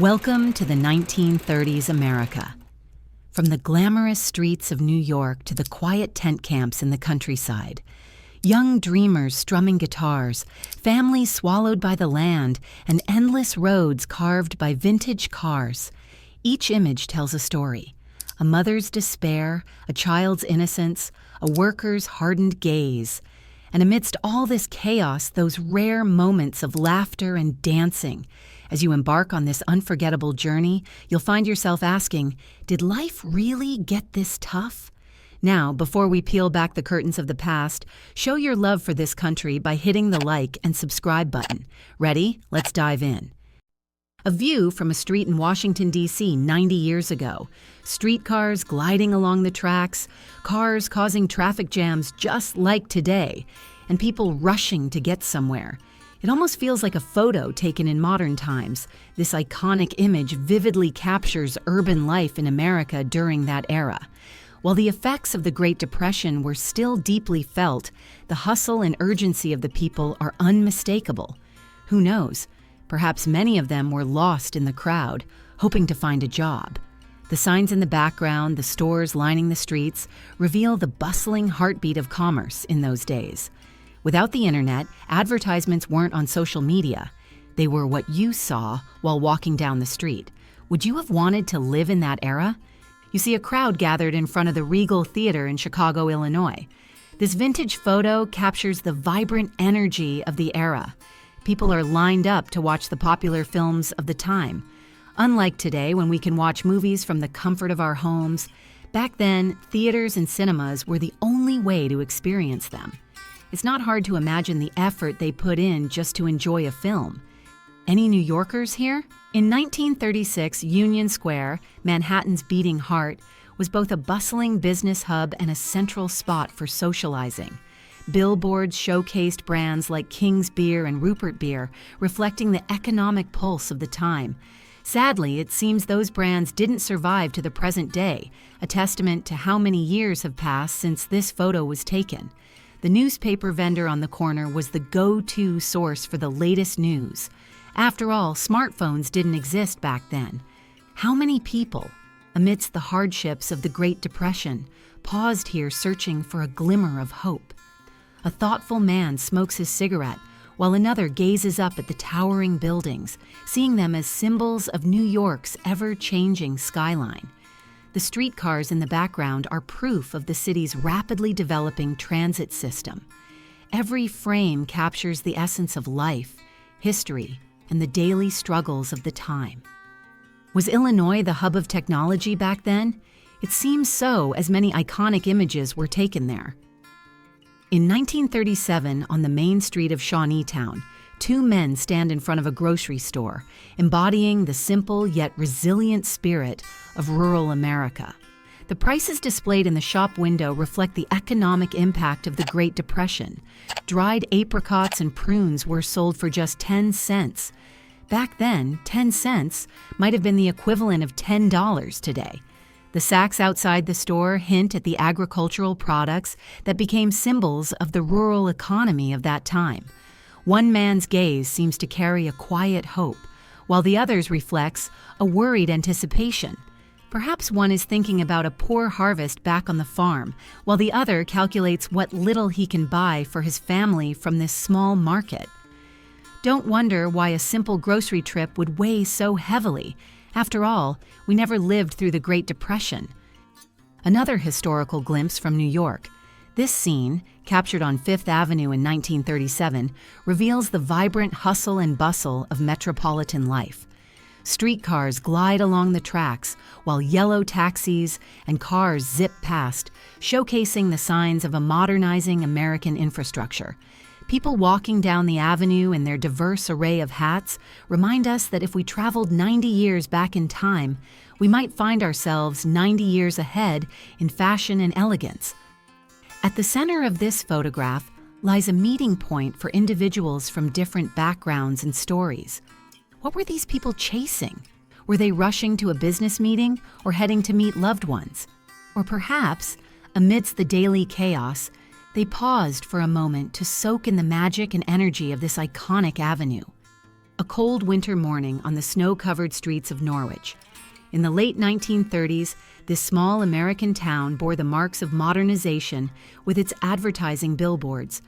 Welcome to the 1930s America. From the glamorous streets of New York to the quiet tent camps in the countryside, young dreamers strumming guitars, families swallowed by the land, and endless roads carved by vintage cars. Each image tells a story: a mother's despair, a child's innocence, a worker's hardened gaze. And amidst all this chaos, those rare moments of laughter and dancing. As you embark on this unforgettable journey, you'll find yourself asking, did life really get this tough? Now, before we peel back the curtains of the past, show your love for this country by hitting the like and subscribe button. Ready? Let's dive in. A view from a street in Washington, D.C. 90 years ago. Streetcars gliding along the tracks, cars causing traffic jams just like today, and people rushing to get somewhere. It almost feels like a photo taken in modern times. This iconic image vividly captures urban life in America during that era. While the effects of the Great Depression were still deeply felt, the hustle and urgency of the people are unmistakable. Who knows? Perhaps many of them were lost in the crowd, hoping to find a job. The signs in the background, the stores lining the streets, reveal the bustling heartbeat of commerce in those days. Without the internet, advertisements weren't on social media. They were what you saw while walking down the street. Would you have wanted to live in that era? You see a crowd gathered in front of the Regal Theater in Chicago, Illinois. This vintage photo captures the vibrant energy of the era. People are lined up to watch the popular films of the time. Unlike today, when we can watch movies from the comfort of our homes, back then, theaters and cinemas were the only way to experience them. It's not hard to imagine the effort they put in just to enjoy a film. Any New Yorkers here? In 1936, Union Square, Manhattan's beating heart, was both a bustling business hub and a central spot for socializing. Billboards showcased brands like King's Beer and Rupert Beer, reflecting the economic pulse of the time. Sadly, it seems those brands didn't survive to the present day, a testament to how many years have passed since this photo was taken. The newspaper vendor on the corner was the go-to source for the latest news. After all, smartphones didn't exist back then. How many people, amidst the hardships of the Great Depression, paused here searching for a glimmer of hope? A thoughtful man smokes his cigarette, while another gazes up at the towering buildings, seeing them as symbols of New York's ever-changing skyline. The streetcars in the background are proof of the city's rapidly developing transit system. Every frame captures the essence of life, history, and the daily struggles of the time. Was Illinois the hub of technology back then? It seems so, as many iconic images were taken there. In 1937, on the main street of Shawneetown, two men stand in front of a grocery store, embodying the simple yet resilient spirit of rural America. The prices displayed in the shop window reflect the economic impact of the Great Depression. Dried apricots and prunes were sold for just 10 cents. Back then, 10 cents might have been the equivalent of $10 today. The sacks outside the store hint at the agricultural products that became symbols of the rural economy of that time. One man's gaze seems to carry a quiet hope, while the other's reflects a worried anticipation. Perhaps one is thinking about a poor harvest back on the farm, while the other calculates what little he can buy for his family from this small market. Don't wonder why a simple grocery trip would weigh so heavily. After all, we never lived through the Great Depression. Another historical glimpse from New York. This scene, captured on Fifth Avenue in 1937, reveals the vibrant hustle and bustle of metropolitan life. Streetcars glide along the tracks, while yellow taxis and cars zip past, showcasing the signs of a modernizing American infrastructure. People walking down the avenue in their diverse array of hats remind us that if we traveled 90 years back in time, we might find ourselves 90 years ahead in fashion and elegance. At the center of this photograph lies a meeting point for individuals from different backgrounds and stories. What were these people chasing? Were they rushing to a business meeting or heading to meet loved ones? Or perhaps, amidst the daily chaos, they paused for a moment to soak in the magic and energy of this iconic avenue. a cold winter morning on the snow-covered streets of Norwich. In the late 1930s, this small American town bore the marks of modernization with its advertising billboards.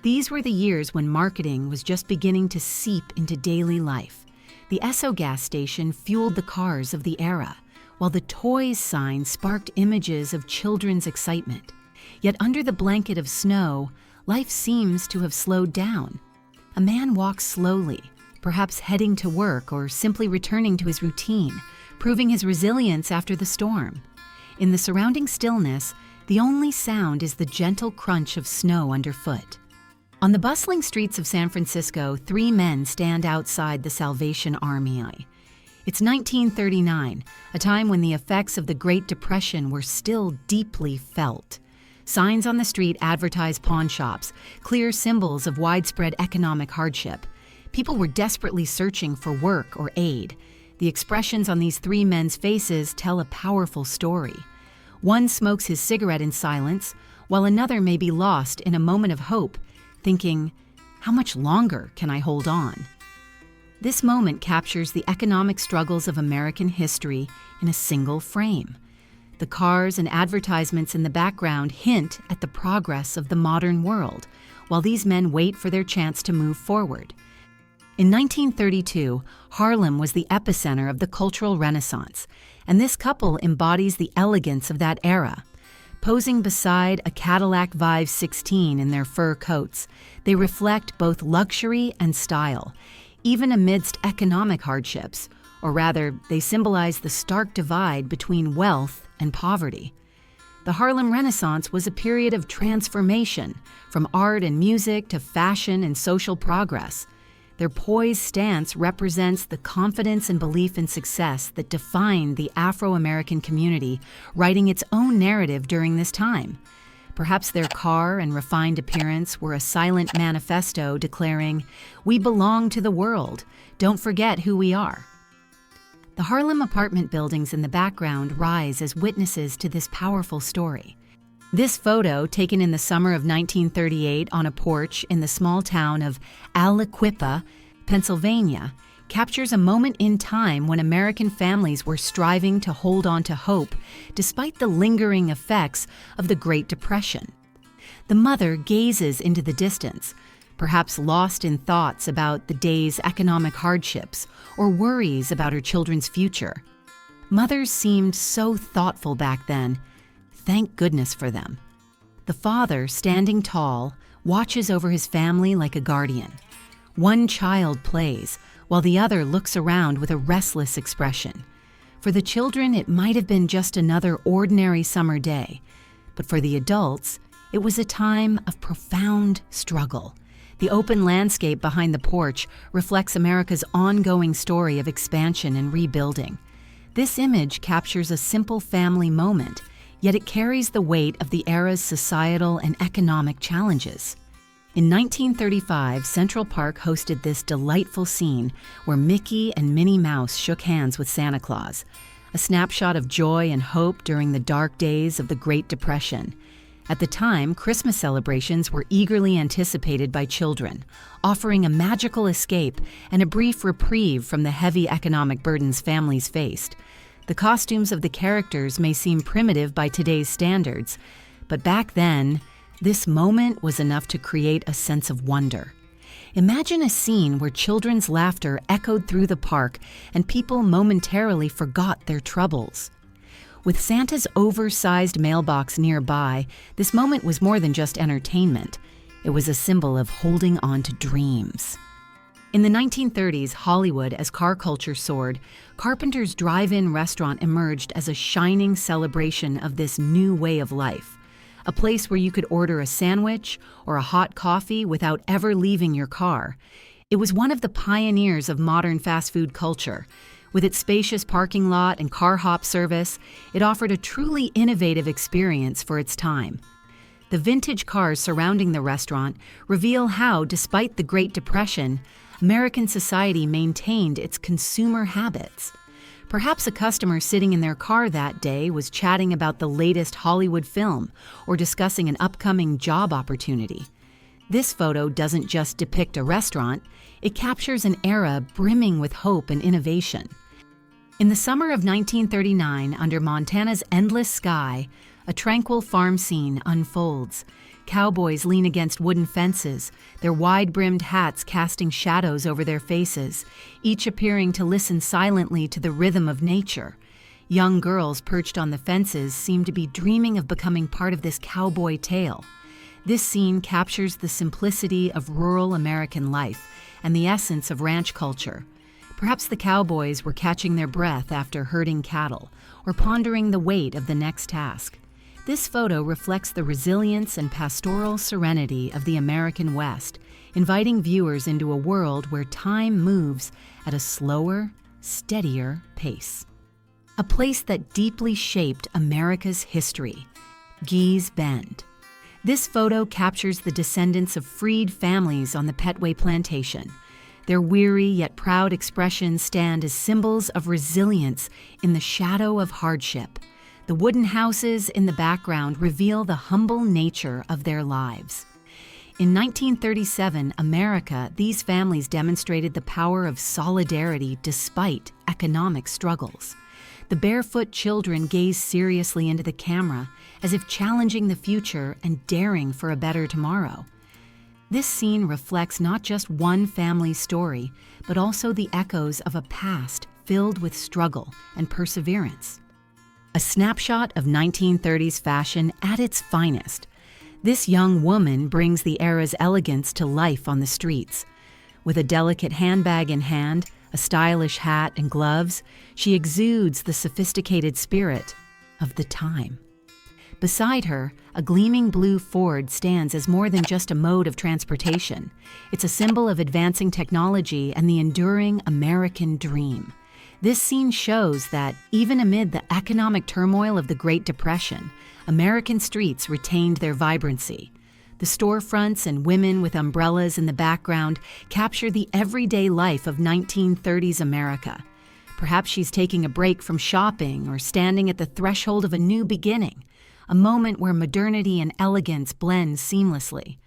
These were the years when marketing was just beginning to seep into daily life. The Esso gas station fueled the cars of the era, while the Toys sign sparked images of children's excitement. Yet under the blanket of snow, life seems to have slowed down. A man walks slowly, perhaps heading to work or simply returning to his routine, proving his resilience after the storm. In the surrounding stillness, the only sound is the gentle crunch of snow underfoot. On the bustling streets of San Francisco, 3 men stand outside the Salvation Army. It's 1939, a time when the effects of the Great Depression were still deeply felt. Signs on the street advertise pawn shops, clear symbols of widespread economic hardship. People were desperately searching for work or aid. The expressions on these 3 men's faces tell a powerful story. One smokes his cigarette in silence, while another may be lost in a moment of hope, thinking, "How much longer can I hold on?" This moment captures the economic struggles of American history in a single frame. The cars and advertisements in the background hint at the progress of the modern world, while these men wait for their chance to move forward. In 1932, Harlem was the epicenter of the cultural Renaissance, and this couple embodies the elegance of that era. Posing beside a Cadillac Vive 16 in their fur coats, they reflect both luxury and style, even amidst economic hardships, or rather, they symbolize the stark divide between wealth and poverty. The Harlem Renaissance was a period of transformation, from art and music to fashion and social progress. Their poised stance represents the confidence and belief in success that defined the Afro-American community, writing its own narrative during this time. Perhaps their car and refined appearance were a silent manifesto declaring, "We belong to the world. Don't forget who we are." The Harlem apartment buildings in the background rise as witnesses to this powerful story. This photo, taken in the summer of 1938 on a porch in the small town of Aliquippa, Pennsylvania, captures a moment in time when American families were striving to hold on to hope despite the lingering effects of the Great Depression. The mother gazes into the distance, perhaps lost in thoughts about the day's economic hardships or worries about her children's future. Mothers seemed so thoughtful back then. Thank goodness for them. The father, standing tall, watches over his family like a guardian. One child plays, while the other looks around with a restless expression. For the children, it might have been just another ordinary summer day, but for the adults, it was a time of profound struggle. The open landscape behind the porch reflects America's ongoing story of expansion and rebuilding. This image captures a simple family moment, yet it carries the weight of the era's societal and economic challenges. In 1935, Central Park hosted this delightful scene where Mickey and Minnie Mouse shook hands with Santa Claus, a snapshot of joy and hope during the dark days of the Great Depression. At the time, Christmas celebrations were eagerly anticipated by children, offering a magical escape and a brief reprieve from the heavy economic burdens families faced. The costumes of the characters may seem primitive by today's standards, but back then, this moment was enough to create a sense of wonder. Imagine a scene where children's laughter echoed through the park and people momentarily forgot their troubles. With Santa's oversized mailbox nearby, this moment was more than just entertainment. It was a symbol of holding on to dreams. In the 1930s, Hollywood, as car culture soared, Carpenter's drive-in restaurant emerged as a shining celebration of this new way of life. A place where you could order a sandwich or a hot coffee without ever leaving your car. It was one of the pioneers of modern fast food culture. With its spacious parking lot and car hop service, it offered a truly innovative experience for its time. The vintage cars surrounding the restaurant reveal how, despite the Great Depression, American society maintained its consumer habits. Perhaps a customer sitting in their car that day was chatting about the latest Hollywood film or discussing an upcoming job opportunity. This photo doesn't just depict a restaurant, it captures an era brimming with hope and innovation. In the summer of 1939, under Montana's endless sky, a tranquil farm scene unfolds. Cowboys lean against wooden fences, their wide-brimmed hats casting shadows over their faces, each appearing to listen silently to the rhythm of nature. Young girls perched on the fences seem to be dreaming of becoming part of this cowboy tale. This scene captures the simplicity of rural American life and the essence of ranch culture. Perhaps the cowboys were catching their breath after herding cattle, or pondering the weight of the next task. This photo reflects the resilience and pastoral serenity of the American West, inviting viewers into a world where time moves at a slower, steadier pace. A place that deeply shaped America's history, Gee's Bend. This photo captures the descendants of freed families on the Petway Plantation. Their weary yet proud expressions stand as symbols of resilience in the shadow of hardship. The wooden houses in the background reveal the humble nature of their lives. In 1937 America, these families demonstrated the power of solidarity despite economic struggles. The barefoot children gaze seriously into the camera, as if challenging the future and daring for a better tomorrow. This scene reflects not just one family's story, but also the echoes of a past filled with struggle and perseverance. A snapshot of 1930s fashion at its finest. This young woman brings the era's elegance to life on the streets. With a delicate handbag in hand, a stylish hat and gloves, she exudes the sophisticated spirit of the time. Beside her, a gleaming blue Ford stands as more than just a mode of transportation. It's a symbol of advancing technology and the enduring American dream. This scene shows that, even amid the economic turmoil of the Great Depression, American streets retained their vibrancy. The storefronts and women with umbrellas in the background capture the everyday life of 1930s America. Perhaps she's taking a break from shopping or standing at the threshold of a new beginning, a moment where modernity and elegance blend seamlessly.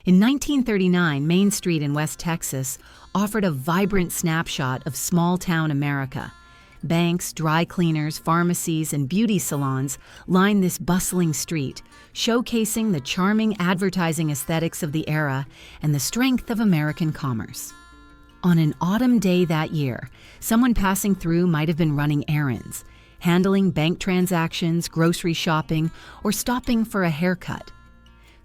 In 1939, Main Street in West Texas offered a vibrant snapshot of small-town America. Banks, dry cleaners, pharmacies, and beauty salons line this bustling street, showcasing the charming advertising aesthetics of the era and the strength of American commerce. On an autumn day that year, someone passing through might have been running errands, handling bank transactions, grocery shopping, or stopping for a haircut.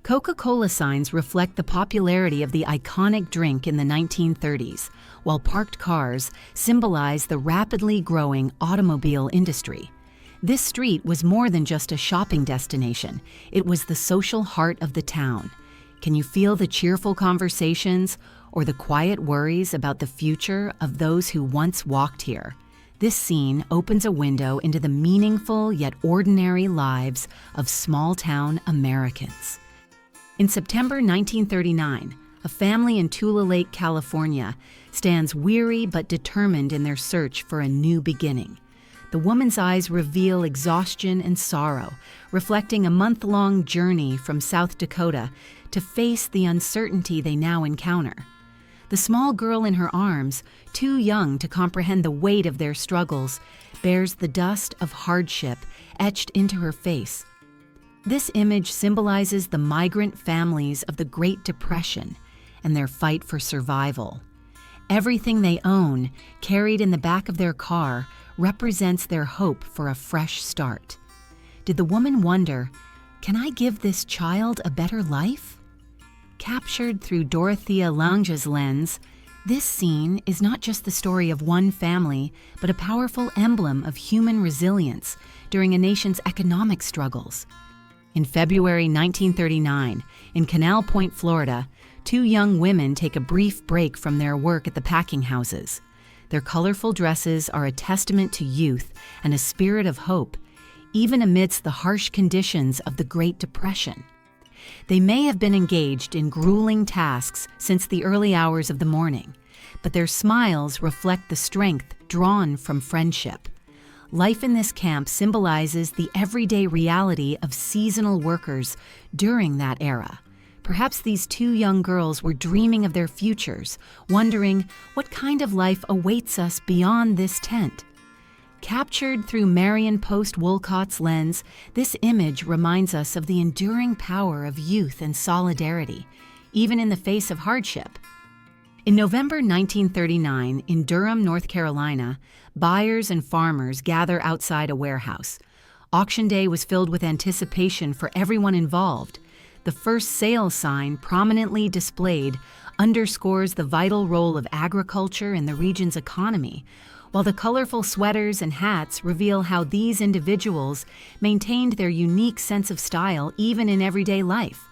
Coca-Cola signs reflect the popularity of the iconic drink in the 1930s, while parked cars symbolize the rapidly growing automobile industry. This street was more than just a shopping destination. It was the social heart of the town. Can you feel the cheerful conversations or the quiet worries about the future of those who once walked here? This scene opens a window into the meaningful yet ordinary lives of small-town Americans. In September 1939, a family in Tula Lake, California, stands weary but determined in their search for a new beginning. The woman's eyes reveal exhaustion and sorrow, reflecting a month-long journey from South Dakota to face the uncertainty they now encounter. The small girl in her arms, too young to comprehend the weight of their struggles, bears the dust of hardship etched into her face. This image symbolizes the migrant families of the Great Depression and their fight for survival. Everything they own, carried in the back of their car, represents their hope for a fresh start. Did the woman wonder, can I give this child a better life? Captured through Dorothea Lange's lens, this scene is not just the story of one family, but a powerful emblem of human resilience during a nation's economic struggles. In February 1939, in Canal Point, Florida, two young women take a brief break from their work at the packing houses. Their colorful dresses are a testament to youth and a spirit of hope, even amidst the harsh conditions of the Great Depression. They may have been engaged in grueling tasks since the early hours of the morning, but their smiles reflect the strength drawn from friendship. Life in this camp symbolizes the everyday reality of seasonal workers during that era, Perhaps these two young girls were dreaming of their futures, wondering what kind of life awaits us beyond this tent. Captured through Marion Post Wolcott's lens, this image reminds us of the enduring power of youth and solidarity, even in the face of hardship. In November 1939, in Durham, North Carolina, buyers and farmers gather outside a warehouse. Auction day was filled with anticipation for everyone involved. The first sale sign, prominently displayed, underscores the vital role of agriculture in the region's economy, while the colorful sweaters and hats reveal how these individuals maintained their unique sense of style even in everyday life.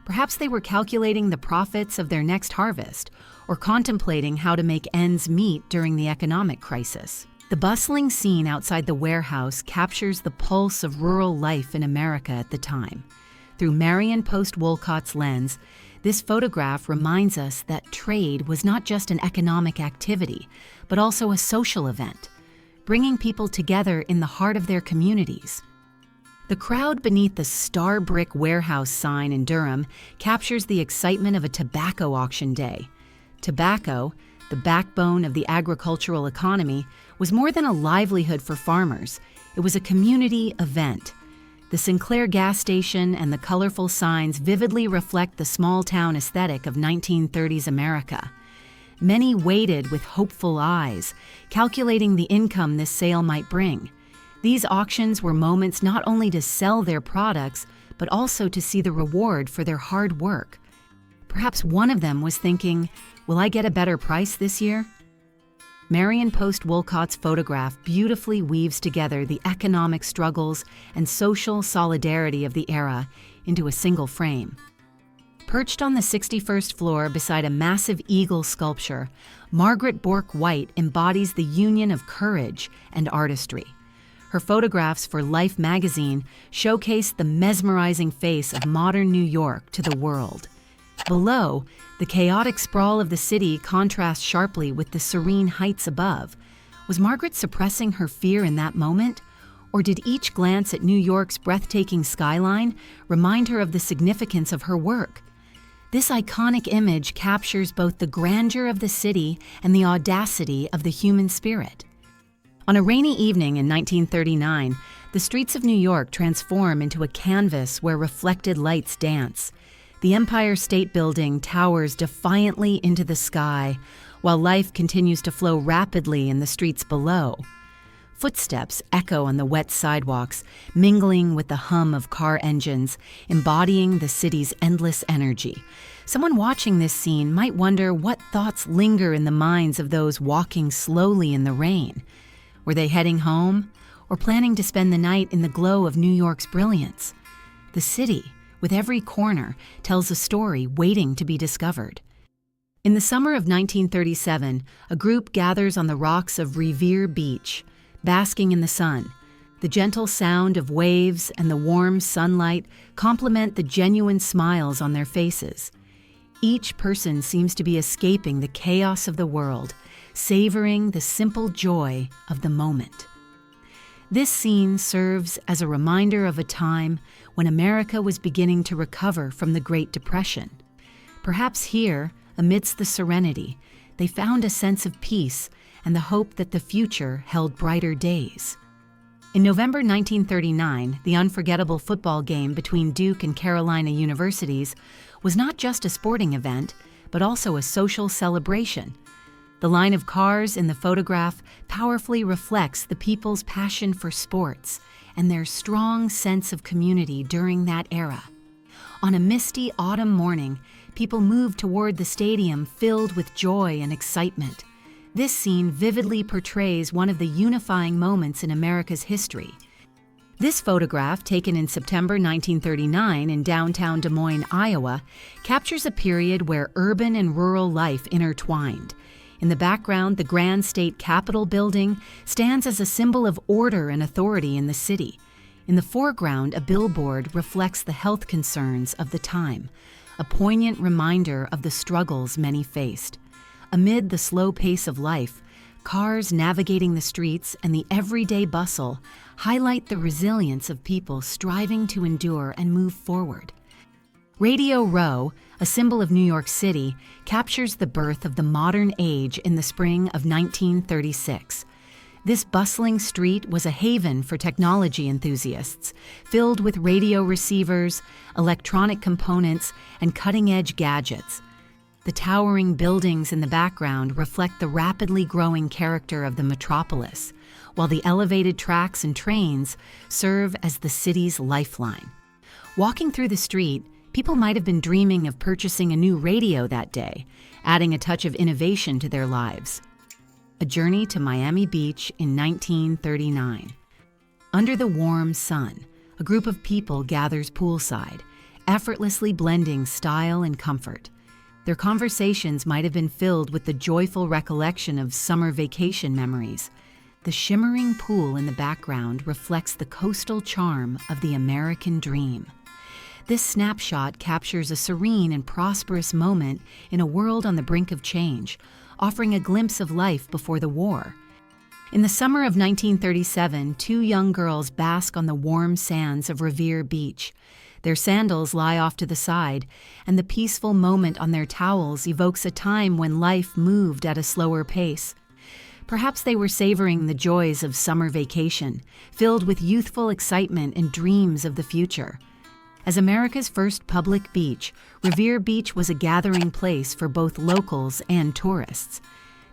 Perhaps they were calculating the profits of their next harvest, or contemplating how to make ends meet during the economic crisis. The bustling scene outside the warehouse captures the pulse of rural life in America at the time. Through Marion Post Wolcott's lens, this photograph reminds us that trade was not just an economic activity, but also a social event, bringing people together in the heart of their communities. The crowd beneath the Star Brick Warehouse sign in Durham captures the excitement of a tobacco auction day. Tobacco, the backbone of the agricultural economy, was more than a livelihood for farmers. It was a community event. The Sinclair gas station and the colorful signs vividly reflect the small-town aesthetic of 1930s America. Many waited with hopeful eyes, calculating the income this sale might bring. These auctions were moments not only to sell their products, but also to see the reward for their hard work. Perhaps one of them was thinking, "Will I get a better price this year?" Marion Post Wolcott's photograph beautifully weaves together the economic struggles and social solidarity of the era into a single frame. Perched on the 61st floor beside a massive eagle sculpture, Margaret Bourke White embodies the union of courage and artistry. Her photographs for Life magazine showcase the mesmerizing face of modern New York to the world. Below, the chaotic sprawl of the city contrasts sharply with the serene heights above. Was Margaret suppressing her fear in that moment? Or did each glance at New York's breathtaking skyline remind her of the significance of her work? This iconic image captures both the grandeur of the city and the audacity of the human spirit. On a rainy evening in 1939, the streets of New York transform into a canvas where reflected lights dance. The Empire State Building towers defiantly into the sky, while life continues to flow rapidly in the streets below. Footsteps echo on the wet sidewalks, mingling with the hum of car engines, embodying the city's endless energy. Someone watching this scene might wonder what thoughts linger in the minds of those walking slowly in the rain. Were they heading home, or planning to spend the night in the glow of New York's brilliance? The city, with every corner, tells a story waiting to be discovered. In the summer of 1937, a group gathers on the rocks of Revere Beach, basking in the sun. The gentle sound of waves and the warm sunlight complement the genuine smiles on their faces. Each person seems to be escaping the chaos of the world, savoring the simple joy of the moment. This scene serves as a reminder of a time when America was beginning to recover from the Great Depression. Perhaps here, amidst the serenity, they found a sense of peace and the hope that the future held brighter days. In November 1939, the unforgettable football game between Duke and Carolina universities was not just a sporting event, but also a social celebration. The line of cars in the photograph powerfully reflects the people's passion for sports and their strong sense of community during that era. On a misty autumn morning, people moved toward the stadium filled with joy and excitement. This scene vividly portrays one of the unifying moments in America's history. This photograph, taken in September 1939 in downtown Des Moines, Iowa, captures a period where urban and rural life intertwined. In the background, the Grand State Capitol building stands as a symbol of order and authority in the city. In the foreground, a billboard reflects the health concerns of the time, a poignant reminder of the struggles many faced. Amid the slow pace of life, cars navigating the streets and the everyday bustle highlight the resilience of people striving to endure and move forward. Radio Row, a symbol of New York City, captures the birth of the modern age in the spring of 1936. This bustling street was a haven for technology enthusiasts, filled with radio receivers, electronic components, and cutting-edge gadgets. The towering buildings in the background reflect the rapidly growing character of the metropolis, while the elevated tracks and trains serve as the city's lifeline. Walking through the street, people might have been dreaming of purchasing a new radio that day, adding a touch of innovation to their lives. A journey to Miami Beach in 1939. Under the warm sun, a group of people gathers poolside, effortlessly blending style and comfort. Their conversations might have been filled with the joyful recollection of summer vacation memories. The shimmering pool in the background reflects the coastal charm of the American dream. This snapshot captures a serene and prosperous moment in a world on the brink of change, offering a glimpse of life before the war. In the summer of 1937, two young girls bask on the warm sands of Revere Beach. Their sandals lie off to the side, and the peaceful moment on their towels evokes a time when life moved at a slower pace. Perhaps they were savoring the joys of summer vacation, filled with youthful excitement and dreams of the future. As America's first public beach, Revere Beach was a gathering place for both locals and tourists.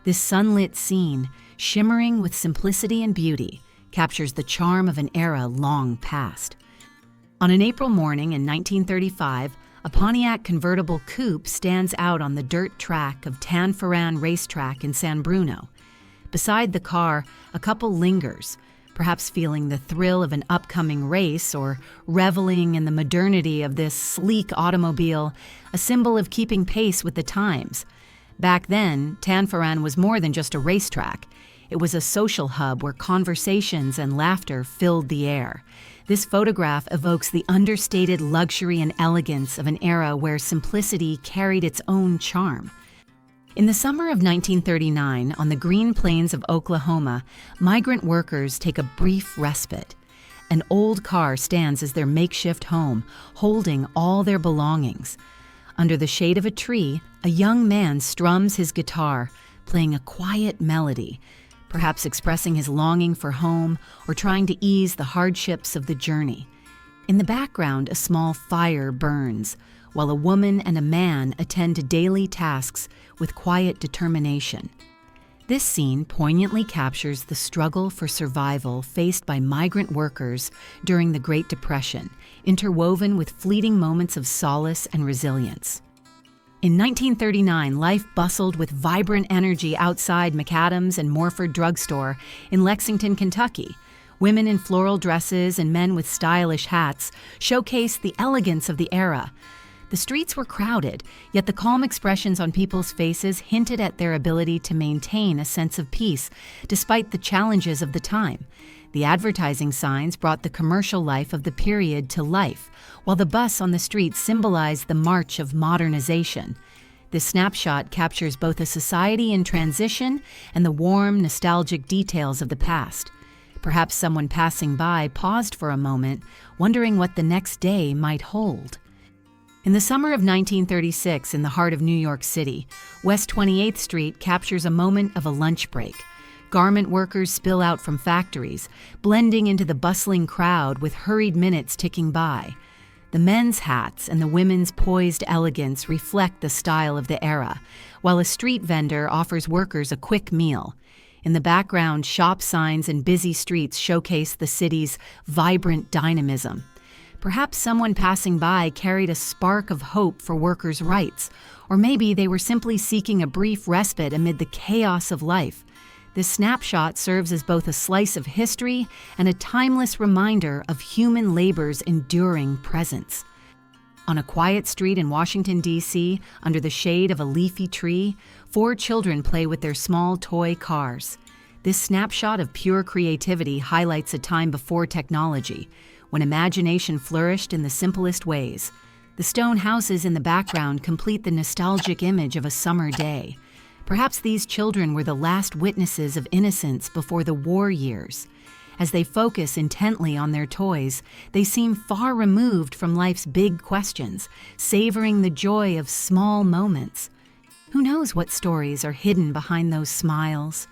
This sunlit scene, shimmering with simplicity and beauty, captures the charm of an era long past. On an April morning in 1935, a Pontiac convertible coupe stands out on the dirt track of Tanforan Racetrack in San Bruno. Beside the car, a couple lingers, perhaps feeling the thrill of an upcoming race or reveling in the modernity of this sleek automobile, a symbol of keeping pace with the times. Back then, Tanforan was more than just a racetrack. It was a social hub where conversations and laughter filled the air. This photograph evokes the understated luxury and elegance of an era where simplicity carried its own charm. In the summer of 1939, on the green plains of Oklahoma, migrant workers take a brief respite. An old car stands as their makeshift home, holding all their belongings. Under the shade of a tree, a young man strums his guitar, playing a quiet melody, perhaps expressing his longing for home or trying to ease the hardships of the journey. In the background, a small fire burns, while a woman and a man attend to daily tasks with quiet determination. This scene poignantly captures the struggle for survival faced by migrant workers during the Great Depression, interwoven with fleeting moments of solace and resilience. In 1939, life bustled with vibrant energy outside McAdams and Morford Drugstore in Lexington, Kentucky. Women in floral dresses and men with stylish hats showcased the elegance of the era. The streets were crowded, yet the calm expressions on people's faces hinted at their ability to maintain a sense of peace, despite the challenges of the time. The advertising signs brought the commercial life of the period to life, while the bus on the street symbolized the march of modernization. This snapshot captures both a society in transition and the warm, nostalgic details of the past. Perhaps someone passing by paused for a moment, wondering what the next day might hold. In the summer of 1936, in the heart of New York City, West 28th Street captures a moment of a lunch break. Garment workers spill out from factories, blending into the bustling crowd with hurried minutes ticking by. The men's hats and the women's poised elegance reflect the style of the era, while a street vendor offers workers a quick meal. In the background, shop signs and busy streets showcase the city's vibrant dynamism. Perhaps someone passing by carried a spark of hope for workers' rights, or maybe they were simply seeking a brief respite amid the chaos of life. This snapshot serves as both a slice of history and a timeless reminder of human labor's enduring presence. On a quiet street in Washington, D.C., under the shade of a leafy tree, 4 children play with their small toy cars. This snapshot of pure creativity highlights a time before technology, when imagination flourished in the simplest ways. The stone houses in the background complete the nostalgic image of a summer day. Perhaps these children were the last witnesses of innocence before the war years. As they focus intently on their toys, they seem far removed from life's big questions, savoring the joy of small moments. Who knows what stories are hidden behind those smiles?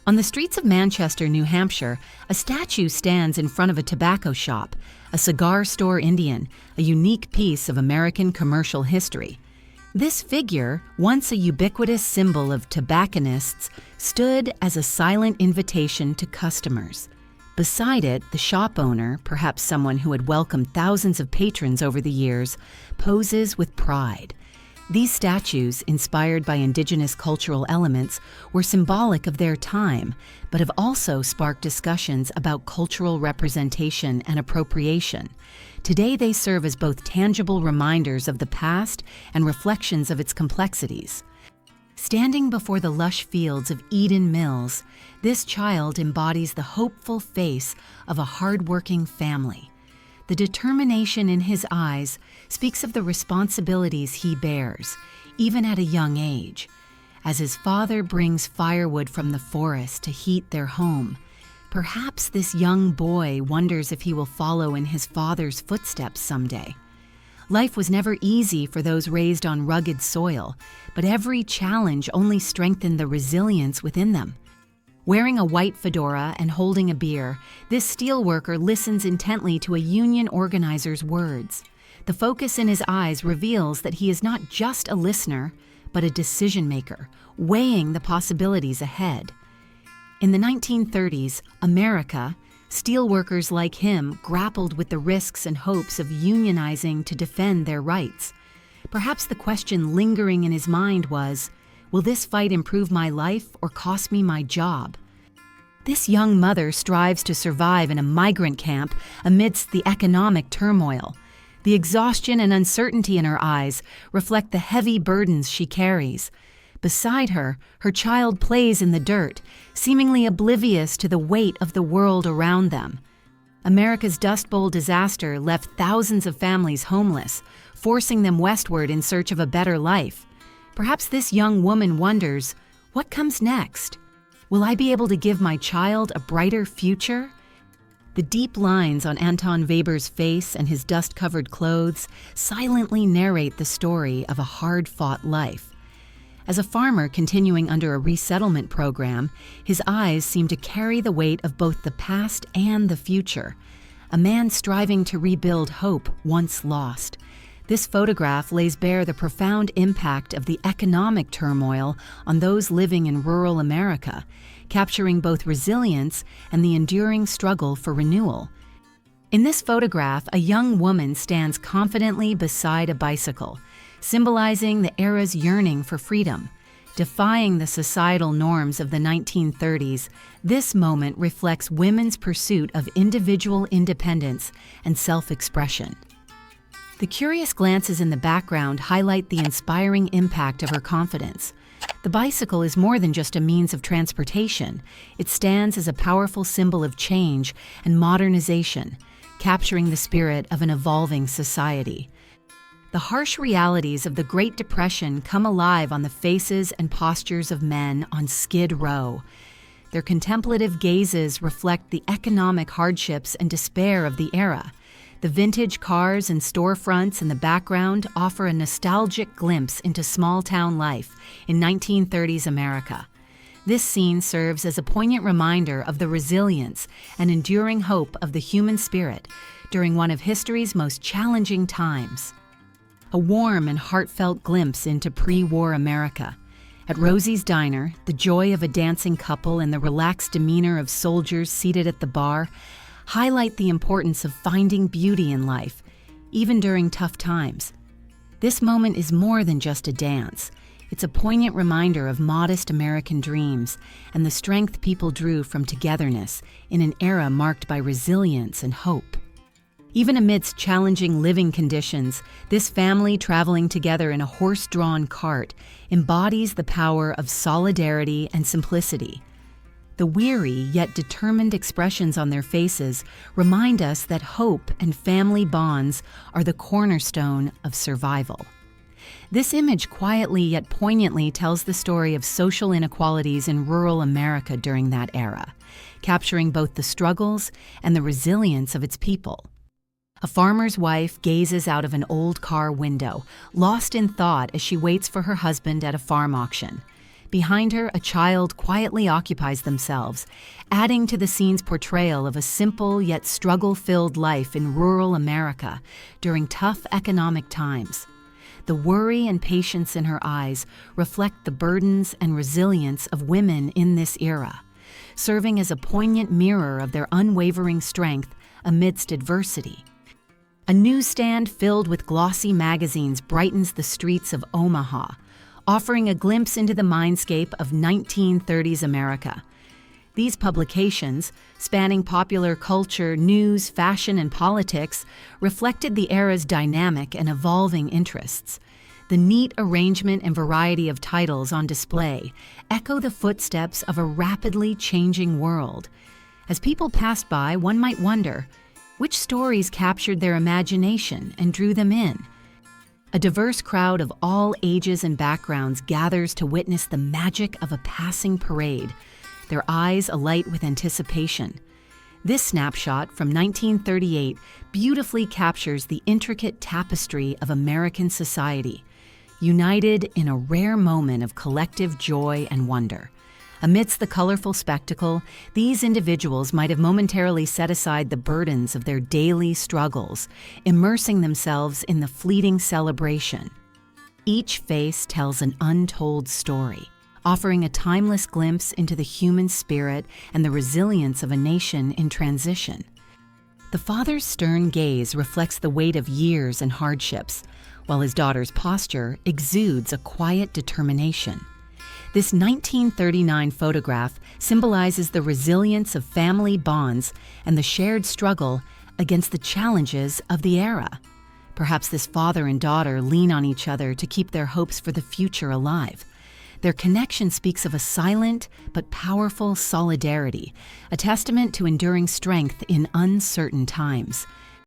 On the streets of Manchester, New Hampshire, a statue stands in front of a tobacco shop, a cigar store Indian, a unique piece of American commercial history. This figure, once a ubiquitous symbol of tobacconists, stood as a silent invitation to customers. Beside it, the shop owner, perhaps someone who had welcomed thousands of patrons over the years, poses with pride. These statues, inspired by indigenous cultural elements, were symbolic of their time, but have also sparked discussions about cultural representation and appropriation. Today they serve as both tangible reminders of the past and reflections of its complexities. Standing before the lush fields of Eden Mills, this child embodies the hopeful face of a hard-working family. The determination in his eyes speaks of the responsibilities he bears, even at a young age. As his father brings firewood from the forest to heat their home, perhaps this young boy wonders if he will follow in his father's footsteps someday. Life was never easy for those raised on rugged soil, but every challenge only strengthened the resilience within them. Wearing a white fedora and holding a beer, this steelworker listens intently to a union organizer's words. The focus in his eyes reveals that he is not just a listener, but a decision-maker, weighing the possibilities ahead. In the 1930s, America, steelworkers like him grappled with the risks and hopes of unionizing to defend their rights. Perhaps the question lingering in his mind was, will this fight improve my life or cost me my job? This young mother strives to survive in a migrant camp amidst the economic turmoil. The exhaustion and uncertainty in her eyes reflect the heavy burdens she carries. Beside her, her child plays in the dirt, seemingly oblivious to the weight of the world around them. America's Dust Bowl disaster left thousands of families homeless, forcing them westward in search of a better life. Perhaps this young woman wonders, what comes next? Will I be able to give my child a brighter future? The deep lines on Anton Weber's face and his dust-covered clothes silently narrate the story of a hard-fought life. As a farmer continuing under a resettlement program, his eyes seem to carry the weight of both the past and the future. A man striving to rebuild hope once lost. This photograph lays bare the profound impact of the economic turmoil on those living in rural America, capturing both resilience and the enduring struggle for renewal. In this photograph, a young woman stands confidently beside a bicycle, symbolizing the era's yearning for freedom. Defying the societal norms of the 1930s, this moment reflects women's pursuit of individual independence and self-expression. The curious glances in the background highlight the inspiring impact of her confidence. The bicycle is more than just a means of transportation. It stands as a powerful symbol of change and modernization, capturing the spirit of an evolving society. The harsh realities of the Great Depression come alive on the faces and postures of men on Skid Row. Their contemplative gazes reflect the economic hardships and despair of the era. The vintage cars and storefronts in the background offer a nostalgic glimpse into small-town life in 1930s America. This scene serves as a poignant reminder of the resilience and enduring hope of the human spirit during one of history's most challenging times. A warm and heartfelt glimpse into pre-war America. At Rosie's Diner, the joy of a dancing couple and the relaxed demeanor of soldiers seated at the bar highlight the importance of finding beauty in life, even during tough times. This moment is more than just a dance. It's a poignant reminder of modest American dreams and the strength people drew from togetherness in an era marked by resilience and hope. Even amidst challenging living conditions, this family traveling together in a horse-drawn cart embodies the power of solidarity and simplicity. The weary yet determined expressions on their faces remind us that hope and family bonds are the cornerstone of survival. This image quietly yet poignantly tells the story of social inequalities in rural America during that era, capturing both the struggles and the resilience of its people. A farmer's wife gazes out of an old car window, lost in thought as she waits for her husband at a farm auction. Behind her, a child quietly occupies themselves, adding to the scene's portrayal of a simple yet struggle-filled life in rural America during tough economic times. The worry and patience in her eyes reflect the burdens and resilience of women in this era, serving as a poignant mirror of their unwavering strength amidst adversity. A newsstand filled with glossy magazines brightens the streets of Omaha, offering a glimpse into the mindscape of 1930s America. These publications, spanning popular culture, news, fashion, and politics, reflected the era's dynamic and evolving interests. The neat arrangement and variety of titles on display echo the footsteps of a rapidly changing world. As people passed by, one might wonder, which stories captured their imagination and drew them in? A diverse crowd of all ages and backgrounds gathers to witness the magic of a passing parade, their eyes alight with anticipation. This snapshot from 1938 beautifully captures the intricate tapestry of American society, united in a rare moment of collective joy and wonder. Amidst the colorful spectacle, these individuals might have momentarily set aside the burdens of their daily struggles, immersing themselves in the fleeting celebration. Each face tells an untold story, offering a timeless glimpse into the human spirit and the resilience of a nation in transition. The father's stern gaze reflects the weight of years and hardships, while his daughter's posture exudes a quiet determination. This 1939 photograph symbolizes the resilience of family bonds and the shared struggle against the challenges of the era. Perhaps this father and daughter lean on each other to keep their hopes for the future alive. Their connection speaks of a silent but powerful solidarity, a testament to enduring strength in uncertain times.